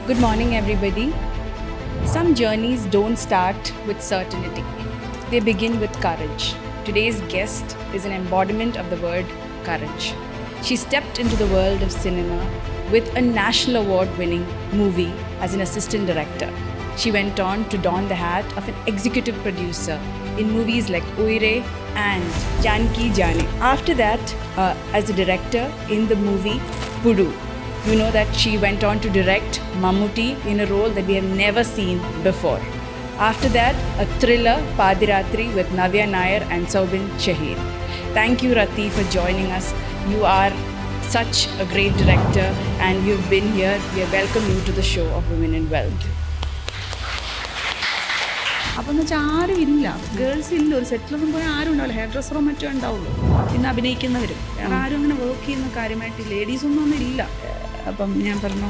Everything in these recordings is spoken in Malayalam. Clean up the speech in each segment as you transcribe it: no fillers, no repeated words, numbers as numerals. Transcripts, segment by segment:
Good morning, everybody. Some journeys don't start with certainty, they begin with courage. Today's guest is an embodiment of the word courage. She stepped into the world of cinema with a national award winning movie as an assistant director. She went on to don the hat of an executive producer in movies like Uire and Janki Jane. After that, as a director in the movie Pudu. You know that she went on to direct Mammootty in a role that we have never seen before. After that, a thriller, Padiratri, with Navya Nair and Saubin Shahid. Thank you, Rati, for joining us. You are such a great director and you've been here. We welcome you to the show of Women in Wealth. അപ്പം എന്ന് വെച്ചാൽ ആരും ഇല്ല, ഗേൾസ് ഇല്ല, ഒരു സെറ്റിലൊന്നും പോയാൽ ആരും ഉണ്ടാവില്ല, ഹെയർ ഡ്രസ്സറോ മറ്റോ ഉണ്ടാവുള്ളൂ, പിന്നെ അഭിനയിക്കുന്നവരും, വേറെ ആരും അങ്ങനെ വർക്ക് ചെയ്യുന്ന കാര്യമായിട്ട് ലേഡീസൊന്നും ഇല്ല. അപ്പം ഞാൻ പറഞ്ഞു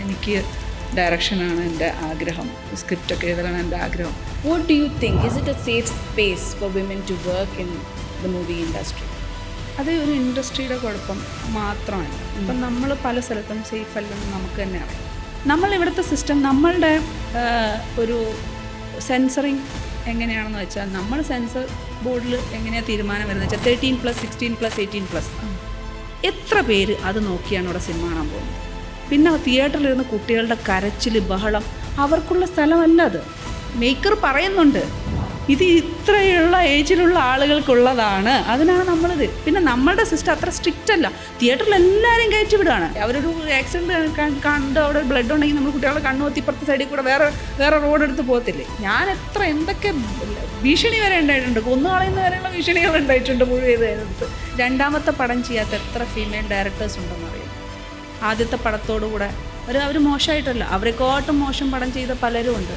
എനിക്ക് ഡയറക്ഷനാണ് എൻ്റെ ആഗ്രഹം, സ്ക്രിപ്റ്റൊക്കെ എഴുതലാണ് എൻ്റെ ആഗ്രഹം. What do you think? Is it a safe space for women to work in the movie industry? അത് ഒരു ഇൻഡസ്ട്രിയുടെ കുഴപ്പം മാത്രമല്ല. ഇപ്പം നമ്മൾ പല സ്ഥലത്തും സേഫ് അല്ലെന്ന് നമുക്ക് തന്നെ അറിയാം. നമ്മളിവിടുത്തെ സിസ്റ്റം, നമ്മളുടെ ഒരു സെൻസറിങ് എങ്ങനെയാണെന്ന് വെച്ചാൽ, നമ്മൾ സെൻസർ ബോർഡിൽ എങ്ങനെയാണ് തീരുമാനം വരുന്നത് വെച്ചാൽ 13+, 16+, 18+. എത്ര പേര് അത് നോക്കിയാണ് ഇവിടെ സിനിമ കാണാൻ പോകുന്നത്? പിന്നെ തിയേറ്ററിലിരുന്ന് കുട്ടികളുടെ കരച്ചിൽ, ബഹളം, അവർക്കുള്ള സ്ഥലമല്ല അത്. മേക്കർ പറയുന്നുണ്ട് ഇത് ഇത്രയുള്ള ഏജിലുള്ള ആളുകൾക്കുള്ളതാണ്, അതിനാണ് നമ്മളിത്. പിന്നെ നമ്മളുടെ സിസ്റ്റം അത്ര സ്ട്രിക്റ്റ് അല്ല. തിയേറ്ററിൽ എല്ലാവരും കയറ്റി വിടുകയാണ്. അവരൊരു ആക്സിഡൻറ്റ് കണ്ട് അവിടെ ബ്ലഡ് ഉണ്ടെങ്കിൽ നമ്മൾ കുട്ടികളെ കണ്ണുകൊത്തി ഇപ്പുറത്തെ സൈഡിൽ കൂടെ വേറെ റോഡ് എടുത്ത് പോകത്തില്ലേ? ഞാൻ എന്തൊക്കെ ഭീഷണി വരെ ഉണ്ടായിട്ടുണ്ട്, കൊന്നുകളയുന്ന വരെയുള്ള ഭീഷണികൾ ഉണ്ടായിട്ടുണ്ട് മുഴുവൻ ചെയ്തതിനകത്ത്. രണ്ടാമത്തെ പടം ചെയ്യാത്ത എത്ര ഫീമെയിൽ ഡയറക്ടേഴ്സ് ഉണ്ടെന്നറിയാം. ആദ്യത്തെ പടത്തോടുകൂടെ അവർ മോശമായിട്ടല്ല, അവരെക്കാട്ടും മോശം പടം ചെയ്ത പലരും ഉണ്ട്.